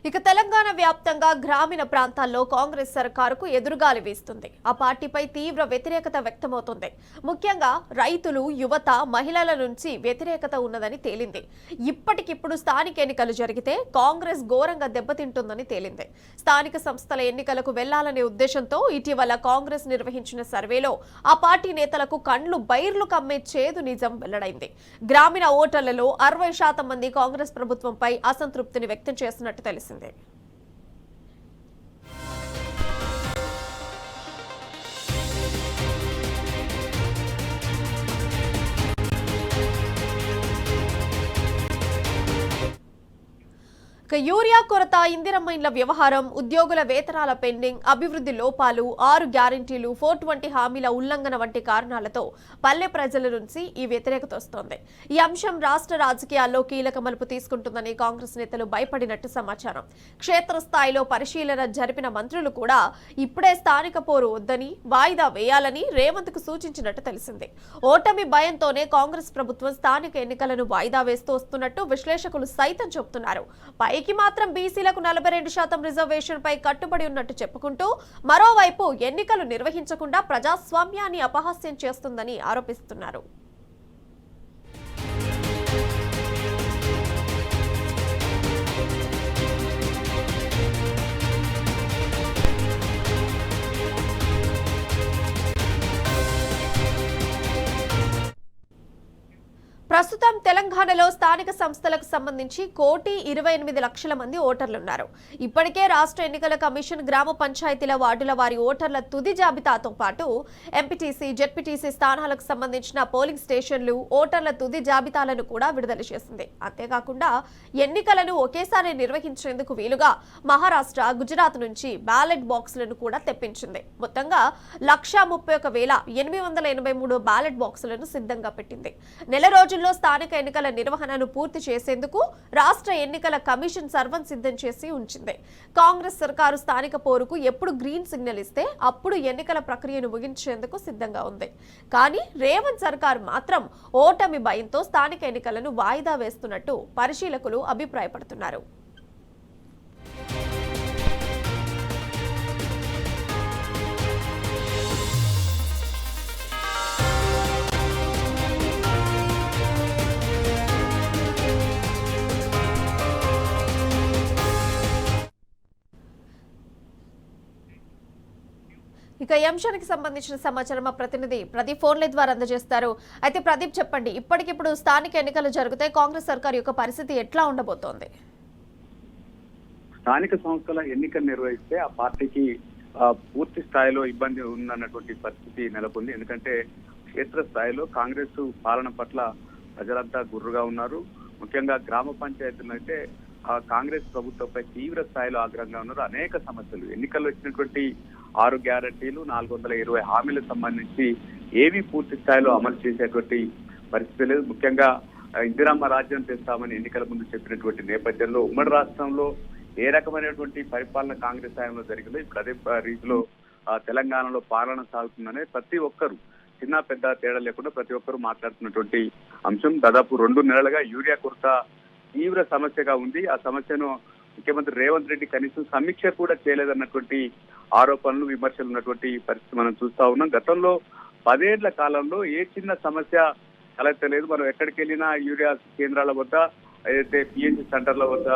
ఇక తెలంగాణ వ్యాప్తంగా గ్రామీణ ప్రాంతాల్లో కాంగ్రెస్ సర్కారుకు ఎదురుగాలి వీస్తుంది. ఆ పార్టీపై తీవ్ర వ్యతిరేకత వ్యక్తమవుతుంది. ముఖ్యంగా రైతులు, యువత, మహిళల నుంచి వ్యతిరేకత ఉన్నదని తేలింది. ఇప్పటికిప్పుడు స్థానిక ఎన్నికలు జరిగితే కాంగ్రెస్ ఘోరంగా దెబ్బతింటుందని తేలింది. స్థానిక సంస్థల ఎన్నికలకు వెళ్లాలనే ఉద్దేశంతో ఇటీవల కాంగ్రెస్ నిర్వహించిన సర్వేలో ఆ పార్టీ నేతలకు కండ్లు బైర్లు కమ్మే చేదు నిజం వెల్లడైంది. గ్రామీణ ఓటర్లలో 60% మంది కాంగ్రెస్ ప్రభుత్వంపై అసంతృప్తిని వ్యక్తం చేసినట్టు తెలిసింది. యూరియా కొరత, ఇందిరమ్మ ఇండ్ల వ్యవహారం, ఉద్యోగుల వేతనాల పెండింగ్, అభివృద్ధి లోపాలు, 6 గ్యారంటీలు, 420 హామీల ఉల్లంఘన వంటి కారణాలతో పల్లె ప్రజల నుంచి ఈ వ్యతిరేకత వస్తోంది. ఈ అంశం రాష్ట్ర రాజకీయాల్లో కీలక మలుపు తీసుకుంటుందని కాంగ్రెస్ నేతలు భయపడినట్టు సమాచారం. క్షేత్రస్థాయిలో పరిశీలన జరిపిన మంత్రులు కూడా ఇప్పుడే స్థానిక పోరు వద్దని, వాయిదా వేయాలని రేవంత్ కు సూచించినట్టు తెలిసింది. ఓటమి భయంతోనే కాంగ్రెస్ ప్రభుత్వం స్థానిక ఎన్నికలను వాయిదా వేస్తూ వస్తున్నట్టు విశ్లేషకులు సైతం చెబుతున్నారు. పైకి మాత్రం బీసీలకు 42% రిజర్వేషన్ పై కట్టుబడి ఉన్నట్టు చెప్పుకుంటూ మరోవైపు ఎన్నికలు నిర్వహించకుండా ప్రజాస్వామ్యాన్ని అపహాస్యం చేస్తుందని ఆరోపిస్తున్నారు. ప్రస్తుతం తెలంగాణలో స్థానిక సంస్థలకు సంబంధించి 1,28,00,000 మంది ఓటర్లున్నారు. ఇప్పటికే రాష్ట్ర ఎన్నికల కమిషన్ గ్రామ పంచాయతీల వార్డుల వారి ఓటర్ల తుది జాబితాతో పాటు ఎంపీటీసీ, జెడ్పీటీసీ స్థానాలకు సంబంధించిన పోలింగ్ స్టేషన్లు, ఓటర్ల తుది జాబితాలను కూడా విడుదల చేసింది. అంతేకాకుండా ఎన్నికలను ఒకేసారి నిర్వహించేందుకు వీలుగా మహారాష్ట్ర, గుజరాత్ నుంచి బ్యాలెట్ బాక్సులను కూడా తెప్పించింది. మొత్తంగా 131,883 బ్యాలెట్ బాక్సులను సిద్ధంగా పెట్టింది. నెల రోజుల్లో స్థానిక ఎన్నికల నిర్వహణను పూర్తి చేసేందుకు రాష్ట్ర ఎన్నికల కమిషన్ సర్వం సిద్ధం చేసి ఉంచింది. కాంగ్రెస్ సర్కారు స్థానిక పోరుకు ఎప్పుడు గ్రీన్ సిగ్నల్ ఇస్తే అప్పుడు ఎన్నికల ప్రక్రియను ముగించేందుకు సిద్ధంగా ఉంది. కానీ రేవంత్ సర్కారు మాత్రం ఓటమి భయంతో స్థానిక ఎన్నికలను వాయిదా వేస్తున్నట్టు పరిశీలకులు అభిప్రాయపడుతున్నారు. ఇక ఈ అంశానికి సంబంధించిన సమాచారం మా ప్రతినిధి ప్రదీప్ ఫోన్ల ద్వారా అందజేస్తారు. అయితే ప్రదీప్, చెప్పండి, ఇప్పటికిప్పుడు స్థానిక ఎన్నికలు జరిగితే కాంగ్రెస్ సర్కార్ యొక్క పరిస్థితి ఎట్లా ఉండబోతోంది? స్థానిక సంస్థల ఎన్నికలు నిర్వహిస్తే ఆ పార్టీకి పూర్తి స్థాయిలో ఇబ్బంది ఉందన్నటువంటి పరిస్థితి నెలకొంది. ఎందుకంటే క్షేత్ర స్థాయిలో కాంగ్రెస్ పాలన పట్ల ప్రజలంతా గుర్రుగా ఉన్నారు. ముఖ్యంగా గ్రామ పంచాయతీలు అయితే కాంగ్రెస్ ప్రభుత్వంపై తీవ్ర స్థాయిలో ఆగ్రహంగా ఉన్నారు. అనేక సమస్యలు, ఎన్నికల్లో వచ్చినటువంటి 6 గ్యారంటీలు, 420 హామీలకు సంబంధించి ఏవి పూర్తి స్థాయిలో అమలు చేసేటువంటి పరిస్థితి లేదు. ముఖ్యంగా ఇందిరమ్మ రాజ్యం తెస్తామని ఎన్నికల ముందు చెప్పినటువంటి నేపథ్యంలో ఉమ్మడి రాష్ట్రంలో ఏ రకమైనటువంటి పరిపాలన కాంగ్రెస్ హయాంలో జరిగిందో ఇప్పుడు అదే రీతిలో తెలంగాణలో పాలన సాగుతుందనే ప్రతి ఒక్కరు, చిన్న పెద్ద తేడా లేకుండా ప్రతి ఒక్కరు మాట్లాడుతున్నటువంటి అంశం. దాదాపు 2 నెలలుగా యూరియా కొరత తీవ్ర సమస్యగా ఉంది. ఆ సమస్యను ముఖ్యమంత్రి రేవంత్ రెడ్డి కనీసం సమీక్ష కూడా చేయలేదన్నటువంటి ఆరోపణలు, విమర్శలు ఉన్నటువంటి పరిస్థితి మనం చూస్తా ఉన్నాం. గతంలో 10 ఏళ్ల కాలంలో ఏ చిన్న సమస్య తలెత్తలేదు. మనం ఎక్కడికి వెళ్ళినా యూరియా కేంద్రాల వద్ద, ఏదైతే పిఎన్జి సెంటర్ల వద్ద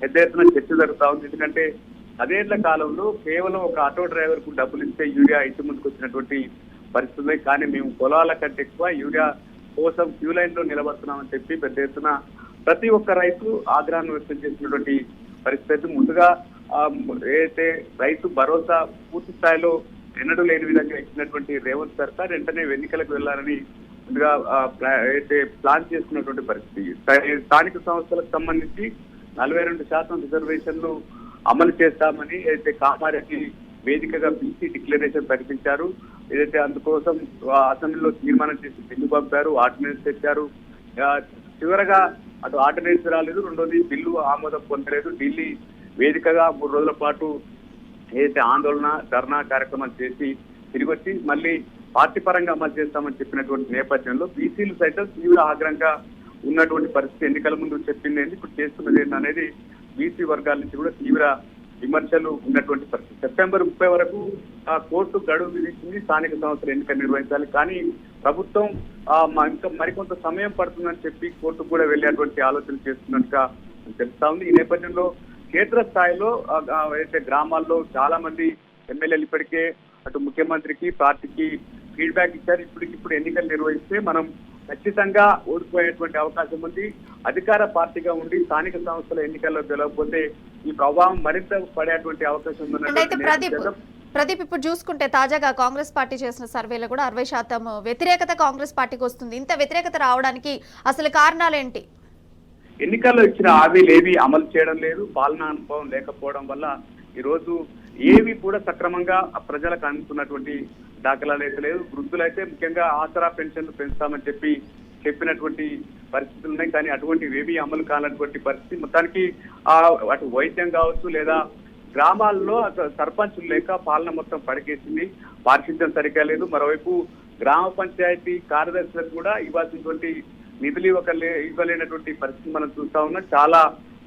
పెద్ద ఎత్తున చర్చ జరుగుతా ఉంది. ఎందుకంటే 10 ఏళ్ల కాలంలో కేవలం ఒక ఆటో డ్రైవర్ కు డబ్బులు ఇస్తే యూరియా ఇంటి ముందుకు వచ్చినటువంటి పరిస్థితి. కానీ మేము పొలాల కంటే ఎక్కువ యూరియా కోసం క్యూ లైన్ లో నిలబడుతున్నామని చెప్పి పెద్ద ఎత్తున ప్రతి ఒక్క రైతు ఆగ్రహాన్ని వ్యక్తం చేసినటువంటి పరిస్థితి. ముందుగా ఏదైతే రైతు భరోసా పూర్తి స్థాయిలో ఎన్నడూ లేని విధంగా ఇచ్చినటువంటి రేవంత్ సర్కార్ వెంటనే ఎన్నికలకు వెళ్లాలని ముందుగా అయితే ప్లాన్ చేసుకున్నటువంటి పరిస్థితి. స్థానిక సంస్థలకు సంబంధించి 42% రిజర్వేషన్లు అమలు చేస్తామని అయితే కామారెడ్డి వేదికగా బీసీ డిక్లరేషన్ ప్రకటించారు. ఏదైతే అందుకోసం అసెంబ్లీలో తీర్మానం చేసి బిల్లు పంపారు, ఆర్డినెన్స్ తెచ్చారు. చివరగా అటు ఆర్డినెన్స్ రాలేదు, రెండోది బిల్లు ఆమోదం పొందలేదు. ఢిల్లీ వేదికగా 3 రోజుల పాటు ఏదైతే ఆందోళన, ధర్నా కార్యక్రమాలు చేసి తిరిగి వచ్చి మళ్ళీ పార్టీ పరంగా అమలు చేస్తామని చెప్పినటువంటి నేపథ్యంలో బీసీలు సైతం తీవ్ర ఆగ్రహంగా ఉన్నటువంటి పరిస్థితి. ఎన్నికల ముందు చెప్పింది ఏంటి, ఇప్పుడు చేస్తున్నది ఏంటి అనేది బీసీ వర్గాల నుంచి కూడా తీవ్ర విమర్శలు ఉన్నటువంటి పరిస్థితి. సెప్టెంబర్ 30 వరకు కోర్టు గడువు విధించింది స్థానిక సంస్థల ఎన్నికలు నిర్వహించాలి. కానీ ప్రభుత్వం ఇంకా మరికొంత సమయం పడుతుందని చెప్పి కోర్టు కూడా వెళ్ళేటువంటి ఆలోచన చేస్తున్నట్టుగా తెలుస్తా ఉంది. ఈ నేపథ్యంలో క్షేత్రస్థాయిలో అయితే గ్రామాల్లో చాలా మంది ఎమ్మెల్యేలు ఇప్పటికే అటు ముఖ్యమంత్రికి పార్టీకి ఫీడ్బ్యాక్ ఇచ్చారు. ఇప్పుడు ఎన్నికలు నిర్వహిస్తే మనం ఖచ్చితంగా ఓడిపోయేటువంటి అవకాశం ఉంది. అధికార పార్టీగా ఉండి స్థానిక సంస్థల ఎన్నికల్లో గెలవకపోతే ఈ ప్రభావం మరింత పడేటువంటి అవకాశం అయితే ప్రదీప్ ఇప్పుడు చూసుకుంటే తాజాగా కాంగ్రెస్ పార్టీ చేసిన సర్వేలో కూడా 60% వ్యతిరేకత కాంగ్రెస్ పార్టీకి వస్తుంది. ఇంత వ్యతిరేకత రావడానికి అసలు కారణాలేంటి? ఎన్నికల్లో ఇచ్చిన హామీలు ఏవి అమలు చేయడం లేదు, పాలనా అనుభవం లేకపోవడం వల్ల ఈ రోజు ఏవి కూడా సక్రమంగా ప్రజలకు అందుతున్నటువంటి దాఖలాలు అయితే లేదు. వృద్ధులైతే ముఖ్యంగా ఆసరా పెన్షన్లు పెంచుతామని చెప్పినటువంటి పరిస్థితులు ఉన్నాయి. కానీ అటువంటివి ఏవి అమలు కానటువంటి పరిస్థితి. మొత్తానికి అటు వైద్యం కావచ్చు లేదా గ్రామాల్లో సర్పంచులు లేక పాలన మొత్తం పడికేసింది. పారిశుద్ధ్యం సరిగ్గా లేదు. మరోవైపు గ్రామ పంచాయతీ కార్యదర్శులకు కూడా ఇవ్వాల్సినటువంటి నిధులు ఇవ్వలేనటువంటి పరిస్థితి మనం చూస్తా ఉన్నాం. చాలా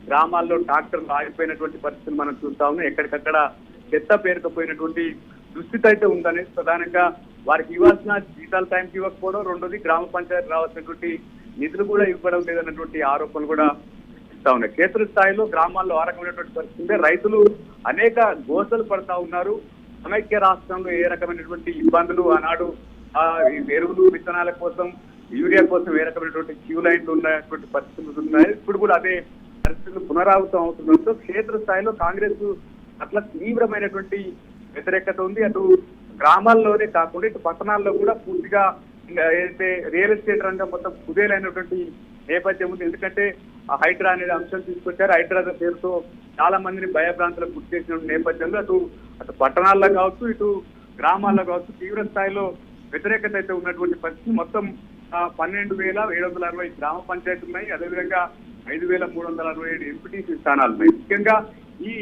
గ్రామాల్లో ట్రాక్టర్లు ఆగిపోయినటువంటి పరిస్థితులు మనం చూస్తా ఉన్నాం. ఎక్కడికక్కడ చెత్త పేరుకపోయినటువంటి దుస్థితి అయితే ఉందనేది ప్రధానంగా వారికి ఇవ్వాల్సిన జీతాలు టైంకి ఇవ్వకపోవడం, రెండోది గ్రామ పంచాయతీ రావాల్సినటువంటి నిధులు కూడా ఇవ్వడం లేదన్నటువంటి ఆరోపణలు కూడా ఇస్తా ఉన్నాయి. క్షేత్రస్థాయిలో గ్రామాల్లో ఆ రకమైనటువంటి పరిస్థితి. రైతులు అనేక గోసలు పడతా ఉన్నారు. సమైక్య రాష్ట్రంలో ఏ రకమైనటువంటి ఇబ్బందులు ఆనాడు ఎరువులు విత్తనాల కోసం యూరియా కోసం ఏ రకమైనటువంటి క్యూ లైన్లు ఉన్నటువంటి పరిస్థితులు ఉన్నాయి. ఇప్పుడు కూడా అదే పరిస్థితులు పునరావృతం అవుతుండడంతో క్షేత్రస్థాయిలో కాంగ్రెస్ అట్లా తీవ్రమైనటువంటి వ్యతిరేకత ఉంది. అటు గ్రామాల్లోనే కాకుండా ఇటు పట్టణాల్లో కూడా పూర్తిగా ఏదైతే రియల్ ఎస్టేట్ రంగం మొత్తం కుదేలైనటువంటి నేపథ్యం ఉంది. ఎందుకంటే ఆ హైడ్రా అనేది అంశం తీసుకొచ్చారు. హైడ్రా పేరుతో చాలా మందిని భయభ్రాంతులకు గుర్తు చేసిన నేపథ్యంలో అటు పట్టణాల్లో కావచ్చు ఇటు గ్రామాల్లో కావచ్చు తీవ్ర స్థాయిలో వ్యతిరేకత అయితే ఉన్నటువంటి పరిస్థితి. మొత్తం 12,760 గ్రామ పంచాయతీలు ఉన్నాయి. అదేవిధంగా 5,367 ఎంపీటీసీ స్థానాలు ఉన్నాయి. ముఖ్యంగా ఈ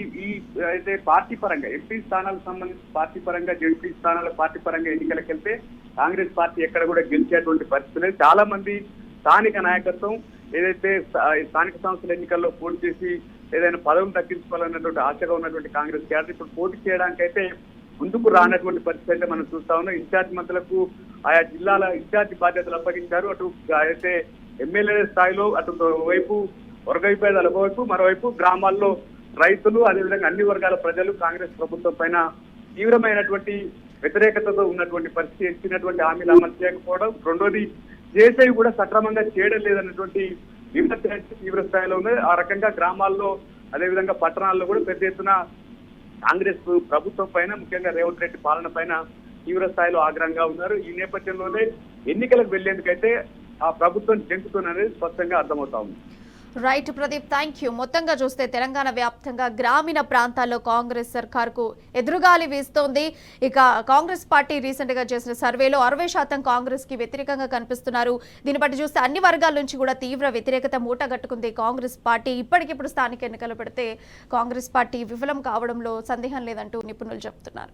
అయితే పార్టీ పరంగా ఎంపీ స్థానాలకు సంబంధించి పార్టీ పరంగా జడ్పీ స్థానాల పార్టీ పరంగా ఎన్నికలకు వెళ్తే కాంగ్రెస్ పార్టీ ఎక్కడ కూడా గెలిచేటువంటి పరిస్థితి లేదు. చాలా మంది స్థానిక నాయకత్వం ఏదైతే స్థానిక సంస్థల ఎన్నికల్లో పోటీ చేసి ఏదైనా పదవులు దక్కించుకోవాలన్నటువంటి ఆశగా ఉన్నటువంటి కాంగ్రెస్ క్యాడర్ ఇప్పుడు పోటీ చేయడానికైతే ముందుకు రానటువంటి పరిస్థితి అయితే మనం చూస్తా ఉన్నాం. ఇన్ఛార్జ్ మంత్రులకు ఆయా జిల్లాల ఇన్ఛార్జ్ బాధ్యతలు అప్పగించారు. అటు అయితే ఎమ్మెల్యే స్థాయిలో అటు వైపు వర్గ విభేదాలు ఒకవైపు, మరోవైపు గ్రామాల్లో రైతులు అదేవిధంగా అన్ని వర్గాల ప్రజలు కాంగ్రెస్ ప్రభుత్వం పైన తీవ్రమైనటువంటి వ్యతిరేకతతో ఉన్నటువంటి పరిస్థితి. ఇచ్చినటువంటి హామీలు అమలు చేయకపోవడం, రెండోది చేసేవి కూడా సక్రమంగా చేయడం లేదన్నటువంటి విమర్శ తీవ్ర స్థాయిలో ఉంది. ఆ రకంగా గ్రామాల్లో అదేవిధంగా పట్టణాల్లో కూడా పెద్ద ఎత్తున కాంగ్రెస్ ప్రభుత్వం పైన ముఖ్యంగా రేవంత్ రెడ్డి పాలన పైన తీవ్ర స్థాయిలో ఆగ్రహంగా ఉన్నారు. ఈ నేపథ్యంలోనే ఎన్నికలకు వెళ్లేందుకైతే ఆ ప్రభుత్వం జంకుతుందనేది స్పష్టంగా అర్థమవుతా ఉంది. Right Pradeep, thank you. మొత్తంగా చూస్తే తెలంగాణ వ్యాప్తంగా గ్రామీణ ప్రాంతాల్లో కాంగ్రెస్ సర్కార్కు ఎదురుగాలి వీస్తోంది. ఇక కాంగ్రెస్ పార్టీ రీసెంట్ గా చేసిన సర్వేలో 60% కాంగ్రెస్ కి వ్యతిరేకంగా కనిపిస్తున్నారు. దీన్ని బట్టి చూస్తే అన్ని వర్గాల నుంచి కూడా తీవ్ర వ్యతిరేకత మూటగట్టుకుంది కాంగ్రెస్ పార్టీ. ఇప్పటికిప్పుడు స్థానిక ఎన్నికలు పెడితే కాంగ్రెస్ పార్టీ విఫలం కావడంలో సందేహం లేదంటూ నిపుణులు చెబుతున్నారు.